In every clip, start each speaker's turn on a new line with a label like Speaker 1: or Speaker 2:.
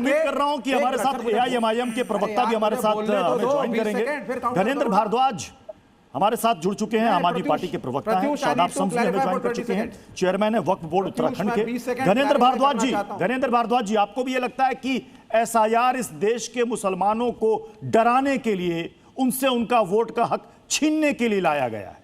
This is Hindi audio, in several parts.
Speaker 1: उम्मीद कर रहा हूं कि हमारे साथ एआईएमआईएम के प्रवक्ता भी हमारे साथ ज्वाइन करेंगे। घनेंद्र भारद्वाज हमारे साथ जुड़ चुके हैं, आम आदमी पार्टी के प्रवक्ता हैं। शादाब शम्स हमें ज्वाइन कर चुके हैं, चेयरमैन है वक्फ बोर्ड उत्तराखंड के। घनेंद्र भारद्वाज जी, आपको भी ये लगता है कि एसआईआर इस देश के मुसलमानों को डराने के लिए, उनसे उनका वोट का हक छीनने के लिए लाया गया है?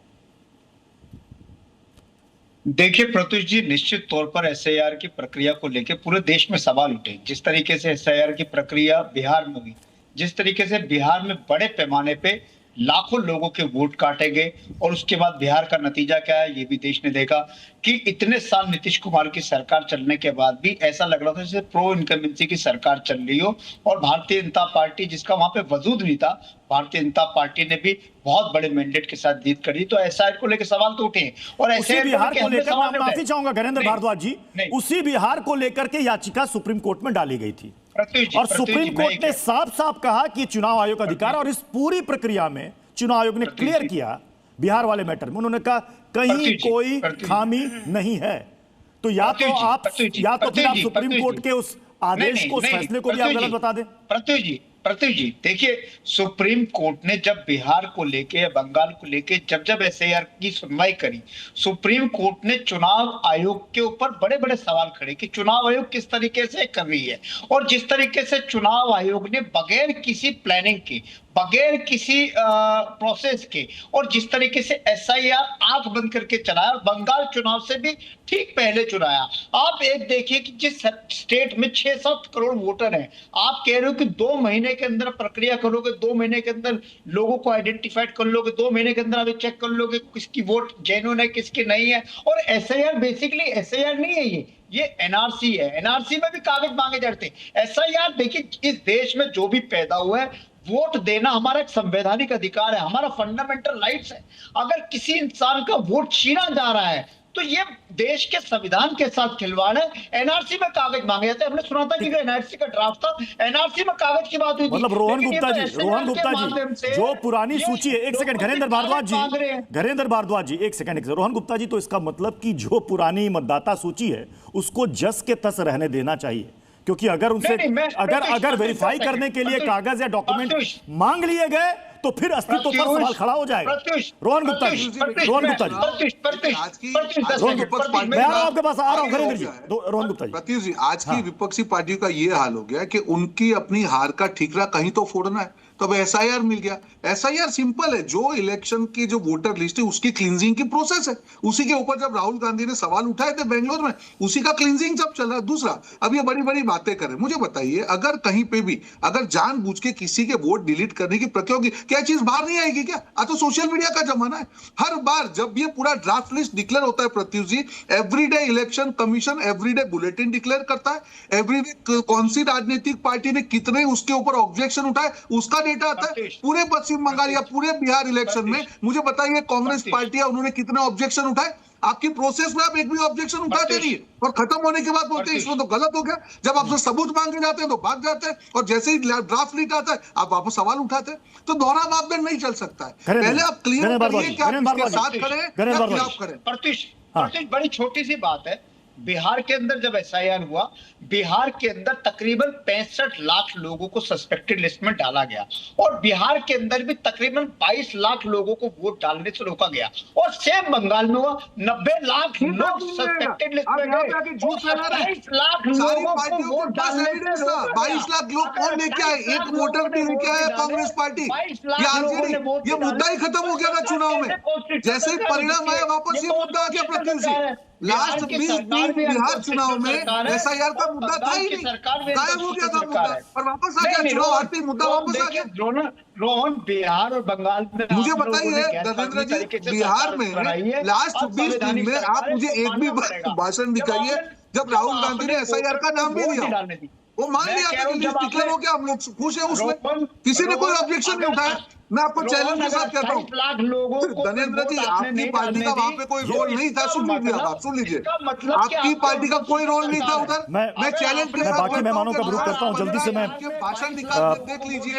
Speaker 2: देखिए प्रत्युष जी, निश्चित तौर पर एसआईआर की प्रक्रिया को लेकर पूरे देश में सवाल उठे। जिस तरीके से एसआईआर की प्रक्रिया बिहार में हुई, जिस तरीके से बिहार में बड़े पैमाने पे लाखों लोगों के वोट काटे गए, और उसके बाद बिहार का नतीजा क्या है ये भी देश ने देखा कि इतने साल नीतीश कुमार की सरकार चलने के बाद भी ऐसा लग रहा था जैसे प्रो इनकम्बेंसी की सरकार चल रही हो, और भारतीय जनता पार्टी जिसका वहां पे वजूद नहीं था, भारतीय जनता पार्टी ने भी बहुत बड़े मैंडेट के साथ जीत करी। तो एसआईआर को लेकर सवाल तो उठे, और
Speaker 1: उसी बिहार को लेकर मैं माफी चाहूंगा घनेंद्र भारद्वाज जी, उसी बिहार को लेकर के याचिका सुप्रीम कोर्ट में डाली गई थी, और सुप्रीम कोर्ट ने साफ साफ कहा कि चुनाव आयोग का अधिकार, और इस पूरी प्रक्रिया में चुनाव आयोग ने क्लियर किया बिहार वाले मैटर में, उन्होंने कहा कहीं कोई खामी नहीं है। तो या तो फिर आप सुप्रीम कोर्ट के उस आदेश को, फैसले को भी आप गलत बता दें।
Speaker 2: प्रत्युष जी देखिए, सुप्रीम कोर्ट ने जब बिहार को लेके या बंगाल को लेके जब एसआईआर की सुनवाई करी, सुप्रीम कोर्ट ने चुनाव आयोग के ऊपर बड़े बड़े सवाल खड़े कि चुनाव आयोग किस तरीके से कर रही है, और जिस तरीके से चुनाव आयोग ने बगैर किसी प्लानिंग के, बगैर किसी प्रोसेस के, और जिस तरीके से एसआईआर आंख बंद करके चलाया, बंगाल चुनाव से भी ठीक पहले चुनाया। आप एक देखिए कि जिस स्टेट में 6-7 करोड़ वोटर हैं, आप कह रहे हो कि 2 महीने के अंदर प्रक्रिया करोगे, 2 महीने के अंदर लोगों को आइडेंटिफाइड कर लोगे, 2 महीने के अंदर अभी चेक कर लोगे किसकी वोट जेन्युइन है किसकी नहीं है। और एसआईआर बेसिकली एसआईआर नहीं है, ये एनआरसी है। एनआरसी में भी कागज मांगे जाते हैं। एसआईआर देखिए, इस देश में जो भी पैदा हुआ है, वोट देना हमारा एक संवैधानिक अधिकार है, हमारा फंडामेंटल राइट्स है। अगर किसी इंसान का वोट छीना जा रहा है तो ये देश के संविधान के साथ खिलवाड़ है। एनआरसी में कागज मांगे जाते हैं। हमने सुना था कि एनआरसी का ड्राफ्ट था, एनआरसी में कागज की बात हुई थी।
Speaker 1: मतलब रोहन गुप्ता जी जो पुरानी सूची है, एक सेकंड घनेंद्र भारद्वाज जी एक सेकंड रोहन गुप्ता जी, तो इसका मतलब कि जो पुरानी मतदाता सूची है उसको जस के तस रहने देना चाहिए, क्योंकि अगर उनसे अगर वेरीफाई करने के लिए कागज या डॉक्यूमेंट मांग लिए गए तो फिर अस्तित्व पर सवाल खड़ा हो जाएगा। रोहन गुप्ता जी मैं आपके पास आ रहा हूं। घनेंद्र जी, रोहन गुप्ता जी।
Speaker 3: प्रत्युष जी, आज की विपक्षी पार्टियों का ये हाल हो गया कि उनकी अपनी हार का ठीकरा कहीं तो फोड़ना है, तो अब एसआईआर मिल गया। एसआईआर सिंपल है, जो इलेक्शन की जो वोटर लिस्ट है उसकी क्लींजिंग की प्रोसेस है। उसी के ऊपर जब राहुल गांधी ने सवाल उठाए थे बेंगलोर में, उसी का क्लींजिंग जब चल रहा है। दूसरा, अब ये बड़ी बड़ी बातें करें, मुझे बताइए, अगर कहीं पे भी अगर जानबूझ के किसी के वोट डिलीट करने की प्रक्रिया होगी, क्या चीज बाहर नहीं आएगी क्या? तो सोशल मीडिया का जमाना है। हर बार जब ये पूरा ड्राफ्ट लिस्ट डिक्लेयर होता है Pratyush ji, everyday election commission everyday bulletin declare करता है, एवरीडे कौन सी राजनीतिक पार्टी ने कितने उसके ऊपर ऑब्जेक्शन उठाए उसका डेटा आता है। पूरे पश्चिम बंगाल या पूरे बिहार इलेक्शन में मुझे बताइए कांग्रेस पार्टियां उन्होंने कितने ऑब्जेक्शन उठाए? आपकी प्रोसेस में आप एक भी ऑब्जेक्शन उठाते नहीं है, और खत्म होने के बाद बोलते हैं इसमें तो गलत हो गया। जब आपसे सबूत मांगे जाते हैं तो भाग जाते हैं, और जैसे ही ड्राफ्ट लीक आता है आप वापस सवाल उठाते हैं। तो दोहरा मापदंड नहीं चल सकता है। पहले आप क्लियर करिए कि आप इसके साथ खड़े हैं या खिलाफ खड़े हैं।
Speaker 2: प्रत्युष, बड़ी छोटी सी बात है। बिहार के अंदर जब एसआईआर हुआ, बिहार के अंदर तकरीबन 65 लाख लोगों को सस्पेक्टेड लिस्ट में डाला गया, और बिहार के अंदर भी तकरीबन 22 लाख लोगों को वोट डालने से रोका गया। और सेम बंगाल में हुआ, 90 लाख लोग सस्पेक्टेड लिस्ट में गए, 28 लाख लोगों को वोट डालने से रोका गया।
Speaker 3: 22 लाख लोग कौन लेके आए? एक वोटर भी लेके आया कांग्रेस पार्टी। ये मुद्दा ही खत्म हो गया था चुनाव में। जैसे ही परिणाम आया वापस ये मुद्दा आ गया प्रत्युष जी। लास्ट 20 दिन बिहार चुनाव में एसआईआर का मुद्दा था ही नहीं, गायब हो गया था मुद्दा, और वापस आ गया चुनाव आते ही मुद्दा वापस आ गया।
Speaker 2: रोहन, बिहार और बंगाल में
Speaker 3: मुझे बताइए धर्मेंद्र जी, बिहार में लास्ट 20 दिन में आप मुझे एक भी भाषण दिखाइए जब राहुल गांधी ने एसआईआर का नाम भी लिया। वो मान लिया था कि लिस्ट डिक्लेयर हो गया, हम लोग खुश हैं उसमें, किसी ने कोई ऑब्जेक्शन नहीं उठाया। मैं आपको चैलेंज के साथ कहता हूँ धर्मेंद्र जी, आपकी पार्टी का वहां पे कोई रोल नहीं था। सुन लीजिए, आप सुन लीजिए, आपकी पार्टी का कोई रोल नहीं था उधर। मैं चैलेंज के साथ
Speaker 1: बाकी मेहमानों का विरोध करता हूँ, जल्दी से मैं
Speaker 3: भाषण दिखा देख लीजिए।